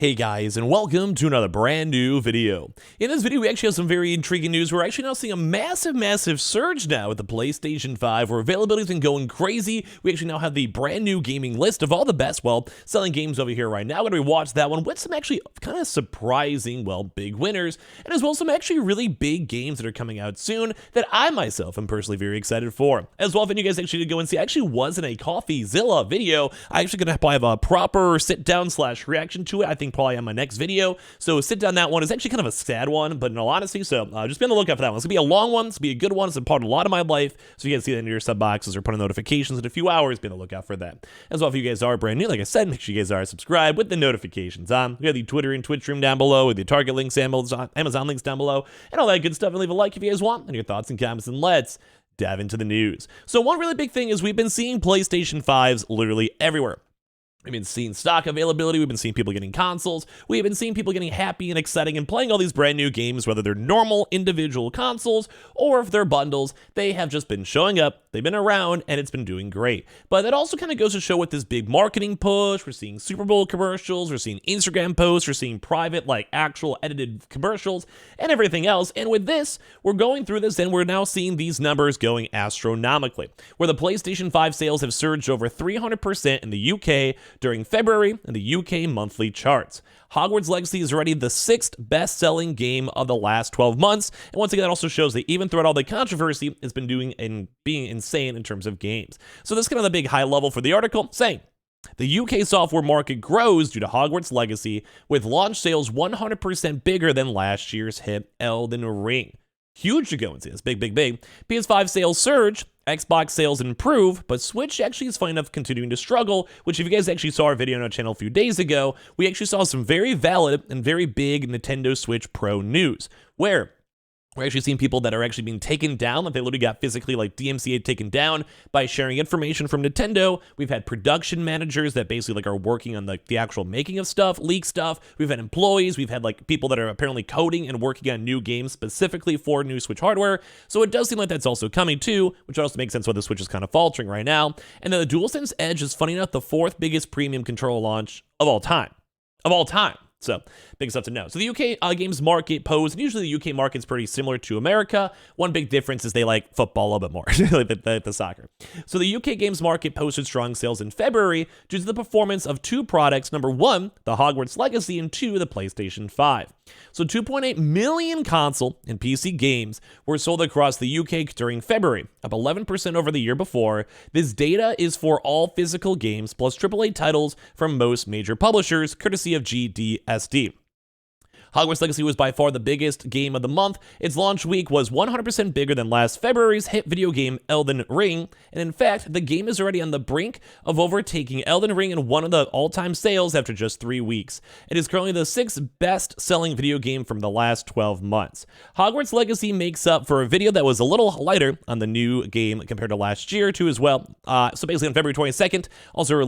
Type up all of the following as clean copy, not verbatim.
Hey guys, and welcome to another brand new video. In this video, we actually have some very intriguing news. We're actually now seeing a massive surge now with the PlayStation 5, where availability's been going crazy. We actually now have the brand new gaming list of all the best, selling games over here right now. We're going to watch that one with some actually kind of surprising, big winners, and as well some actually really big games that are coming out soon that I myself am personally very excited for. As well, if any of you guys actually did go and see, I actually was in a CoffeeZilla video. I actually going to probably have a proper sit-down / reaction to it. I think probably on my next video. So sit down, that one is actually kind of a sad one, but in all honesty, so just be on the lookout for that one. It's gonna be a long one, it's gonna be a good one, it's a part of a lot of my life, so you guys see that in your sub boxes or put on notifications in a few hours. Be on the lookout for that. As well, if you guys are brand new, like I said, make sure you guys are subscribed with the notifications on. We have the Twitter and Twitch stream down below, with the Target links, Amazon links down below, and all that good stuff. And leave a like if you guys want, and your thoughts and comments, and let's dive into the news. So one really big thing is we've been seeing PlayStation 5s literally everywhere. We've been seeing stock availability, we've been seeing people getting consoles, we've been seeing people getting happy and exciting and playing all these brand new games, whether they're normal individual consoles or if they're bundles. They have just been showing up, they've been around, and it's been doing great. But that also kind of goes to show with this big marketing push. We're seeing Super Bowl commercials, we're seeing Instagram posts, we're seeing private, actual edited commercials and everything else. And with this, we're going through this and we're now seeing these numbers going astronomically, where the PlayStation 5 sales have surged over 300% in the UK during February in the UK monthly charts. Hogwarts Legacy is already the 6th best-selling game of the last 12 months, and once again, that also shows that even throughout all the controversy, it's been doing and being insane in terms of games. So this is kind of the big high level for the article, saying the UK software market grows due to Hogwarts Legacy, with launch sales 100% bigger than last year's hit Elden Ring. Huge to go and see this, big. PS5 sales surge, Xbox sales improve, but Switch actually is funny enough continuing to struggle, which if you guys actually saw our video on our channel a few days ago, we actually saw some very valid and very big Nintendo Switch Pro news, where we're actually seeing people that are actually being taken down, they literally got physically DMCA taken down by sharing information from Nintendo. We've had production managers that basically are working on the actual making of stuff, leak stuff. We've had employees, we've had people that are apparently coding and working on new games specifically for new Switch hardware. So it does seem like that's also coming too, which also makes sense why the Switch is kind of faltering right now. And then the DualSense Edge is, funny enough, the 4th biggest premium controller launch of all time. So, big stuff to know. So the UK games market posed, and usually the UK market's pretty similar to America. One big difference is they like football a little bit more, like the soccer. So the UK games market posted strong sales in February due to the performance of two products. Number one, the Hogwarts Legacy, and two, the PlayStation 5. So 2.8 million console and PC games were sold across the UK during February, up 11% over the year before. This data is for all physical games plus AAA titles from most major publishers, courtesy of GDSD. Hogwarts Legacy was by far the biggest game of the month. Its launch week was 100% bigger than last February's hit video game Elden Ring, and in fact, the game is already on the brink of overtaking Elden Ring in one of the all-time sales after just 3 weeks. It is currently the 6th best-selling video game from the last 12 months. Hogwarts Legacy makes up for a video that was a little lighter on the new game compared to last year too as well. So basically on February 22nd, also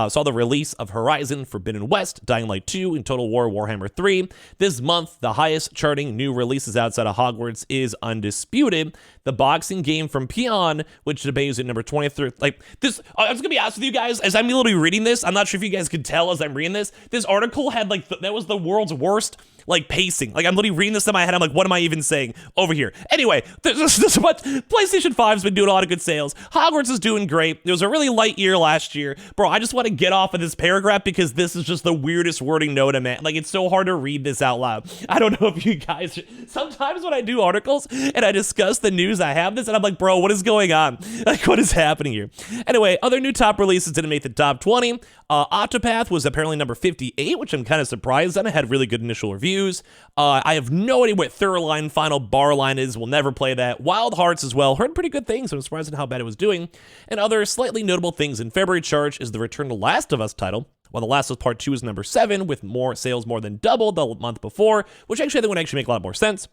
saw the release of Horizon Forbidden West, Dying Light 2, and Total War Warhammer 3. This month, the highest charting new releases outside of Hogwarts is undisputed. The boxing game from Peon, which debuts at number 23. This, I was gonna be honest with you guys, as I'm literally reading this, I'm not sure if you guys could tell as I'm reading this, this article had that was the world's worst pacing. I'm literally reading this in my head. I'm like, what am I even saying over here? Anyway, this what PlayStation 5's been doing a lot of good sales. Hogwarts is doing great. It was a really light year last year. Bro, I just want to get off of this paragraph because this is just the weirdest wording known to man. It's so hard to read this out loud. I don't know if you guys, sometimes when I do articles and I discuss the news, I have this and I'm like, bro, what is going on? What is happening here? Anyway, other new top releases didn't make the top 20. Octopath was apparently number 58, which I'm kind of surprised on. It had really good initial reviews. I have no idea what Thurline Final Bar Line is. We'll never play that. Wild Hearts as well. Heard pretty good things. I'm surprised at how bad it was doing. And other slightly notable things in February charts is the Return to Last of Us title. While The Last of Us Part 2 is number 7, with more sales more than double the month before, which actually I think would actually make a lot more sense.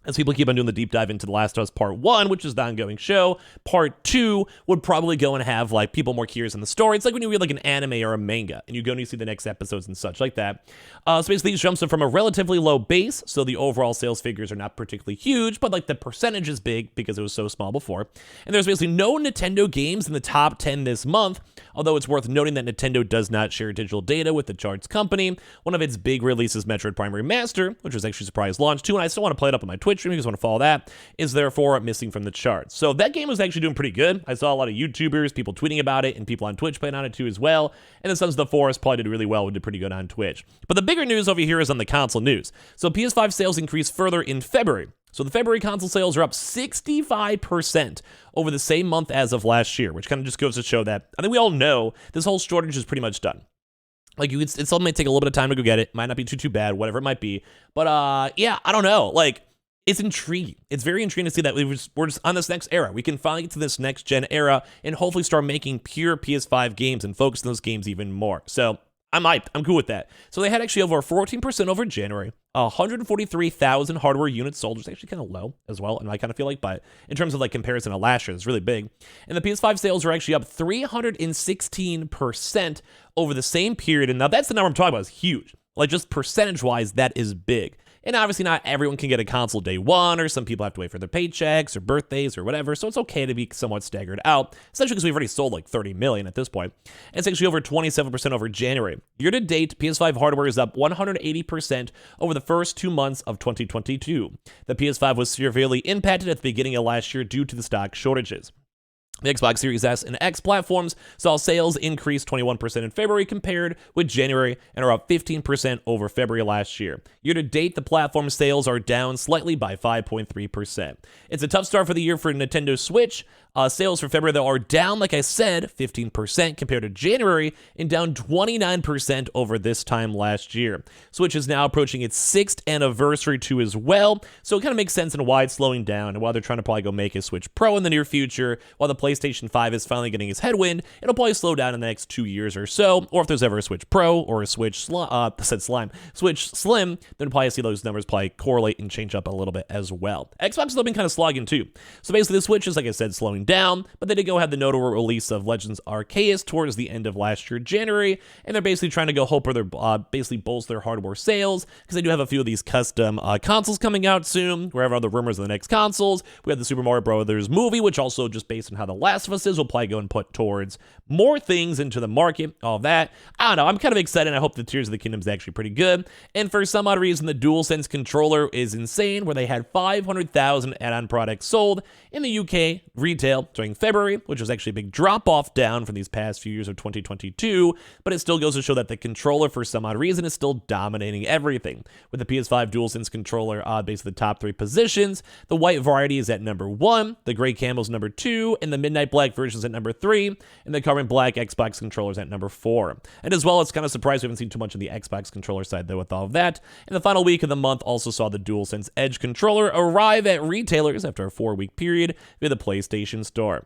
as people keep on doing the deep dive into The Last of Us Part 1, which is the ongoing show. Part 2 would probably go and have, like, people more curious in the story. It's like when you read, like, an anime or a manga, and you go and you see the next episodes and such like that. So basically, these jumps are from a relatively low base, so the overall sales figures are not particularly huge, but, like, the percentage is big because it was so small before. And there's basically no Nintendo games in the top 10 this month, although it's worth noting that Nintendo does not share digital data with the charts company. One of its big releases, Metroid Prime Remaster, which was actually a surprise launch too, and I still want to play it up on my Twitch stream, if you guys want to follow that, is therefore missing from the charts. So that game was actually doing pretty good. I saw a lot of YouTubers, people tweeting about it, and people on Twitch playing on it too as well. And the Sons of the Forest probably did really well and did pretty good on Twitch. But the bigger news over here is on the console news. So PS5 sales increased further in February. So the February console sales are up 65% over the same month as of last year, which kind of just goes to show that I think we all know this whole shortage is pretty much done. Like, it still may take a little bit of time to go get it. Might not be too bad, whatever it might be. But yeah, I don't know. Like, it's intriguing. It's very intriguing to see that we're just on this next era. We can finally get to this next gen era and hopefully start making pure PS5 games and focus on those games even more. So I'm hyped. I'm cool with that. So they had actually over 14% over January, 143,000 hardware units sold, which is actually kind of low as well, and I kind of feel like, but in terms of like comparison to last year, it's really big. And the PS5 sales are actually up 316% over the same period. And now that's the number I'm talking about. It's huge. Like, just percentage-wise, that is big. And obviously not everyone can get a console day one, or some people have to wait for their paychecks or birthdays or whatever, so it's okay to be somewhat staggered out, especially because we've already sold like 30 million at this point. And it's actually over 27% over January. Year-to-date, PS5 hardware is up 180% over the first 2 months of 2022. The PS5 was severely impacted at the beginning of last year due to the stock shortages. The Xbox Series S and X platforms saw sales increase 21% in February compared with January and are up 15% over February last year. Year to date, the platform sales are down slightly by 5.3%. It's a tough start for the year for Nintendo Switch. Sales for February, though, are down, like I said, 15% compared to January and down 29% over this time last year. Switch is now approaching its 6th anniversary too as well, so it kind of makes sense in why it's slowing down and why they're trying to probably go make a Switch Pro in the near future, while the PlayStation 5 is finally getting its headwind. It'll probably slow down in the next 2 years or so, or if there's ever a Switch Pro or a Switch Switch Slim, then probably see those numbers probably correlate and change up a little bit as well. Xbox has been kind of slogging too. So basically the Switch is, like I said, slowing down, but they did go have the notable release of Legends Arceus towards the end of last year, January, and they're basically trying to go hope or basically bolster their hardware sales, because they do have a few of these custom consoles coming out soon. We have other rumors of the next consoles. We have the Super Mario Brothers movie, which also, just based on how The Last of Us is, will probably go and put towards more things into the market, all that. I don't know, I'm kind of excited. I hope the Tears of the Kingdom is actually pretty good, and for some odd reason, the DualSense controller is insane, where they had 500,000 add-on products sold in the UK retail during February, which was actually a big drop-off down from these past few years of 2022, but it still goes to show that the controller, for some odd reason, is still dominating everything. With the PS5 DualSense controller basically the top 3 positions, the white variety is at number 1, the gray camel's number 2, and the midnight black version is at number 3, and the carbon black Xbox controller is at number 4. And as well, it's kind of surprised we haven't seen too much on the Xbox controller side, though, with all of that. And the final week of the month also saw the DualSense Edge controller arrive at retailers after a 4-week period via the PlayStation Store.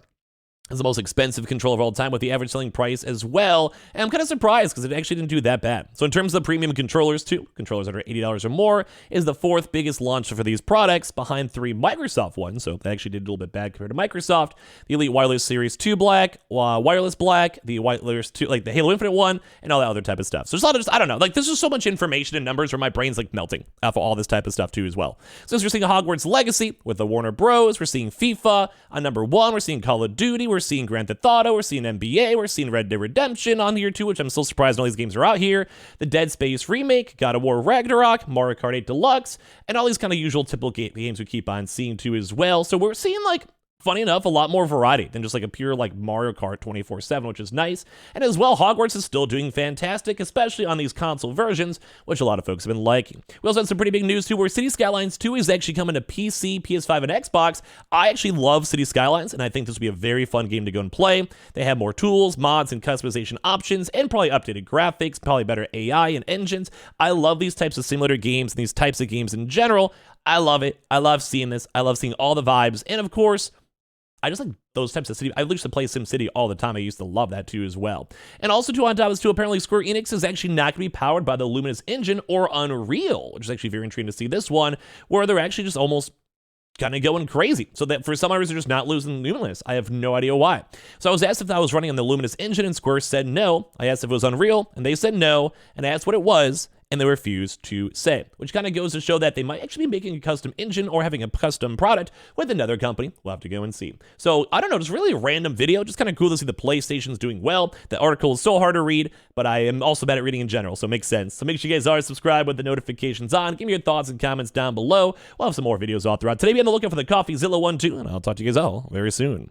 It's the most expensive controller of all time, with the average selling price as well, and I'm kind of surprised because it actually didn't do that bad. So in terms of the premium controllers too, controllers that are $80 or more, is the 4th biggest launch for these products, behind 3 Microsoft ones, so they actually did a little bit bad compared to Microsoft. The Elite Wireless Series 2 Black, Wireless Black, the Wireless 2, like the Halo Infinite one, and all that other type of stuff. So there's a lot of I don't know, like, there's just so much information and numbers where my brain's like melting off of all this type of stuff too as well. So as we're seeing Hogwarts Legacy with the Warner Bros, we're seeing FIFA on number 1, we're seeing Call of Duty, we're seeing Grand Theft Auto, we're seeing NBA, we're seeing Red Dead Redemption on here too, which I'm still surprised all these games are out here. The Dead Space remake, God of War Ragnarok, Mario Kart 8 Deluxe, and all these kind of usual typical games we keep on seeing too as well. So we're seeing, like, funny enough, a lot more variety than just like a pure like Mario Kart 24/7, which is nice. And as well, Hogwarts is still doing fantastic, especially on these console versions, which a lot of folks have been liking. We also had some pretty big news too, where City Skylines 2 is actually coming to PC, PS5, and Xbox. I actually love City Skylines, and I think this will be a very fun game to go and play. They have more tools, mods, and customization options, and probably updated graphics, probably better AI and engines. I love these types of simulator games and these types of games in general. I love it. I love seeing this. I love seeing all the vibes, and of course, I just like those types of city. I used to play SimCity all the time. I used to love that too as well. And also too, on top of this too, apparently Square Enix is actually not going to be powered by the Luminous engine or Unreal, which is actually very intriguing to see this one, where they're actually just almost kind of going crazy. So that for some reason they're just not losing Luminous. I have no idea why. So I was asked if I was running on the Luminous engine, and Square said no. I asked if it was Unreal, and they said no. And I asked what it was, and they refused to say, which kind of goes to show that they might actually be making a custom engine or having a custom product with another company. We'll have to go and see. So I don't know, just really a random video. Just kind of cool to see the PlayStation's doing well. The article is so hard to read, but I am also bad at reading in general, so it makes sense. So make sure you guys are subscribed with the notifications on. Give me your thoughts and comments down below. We'll have some more videos all throughout. Today be on the lookout for the CoffeeZilla 1 too, and I'll talk to you guys all very soon.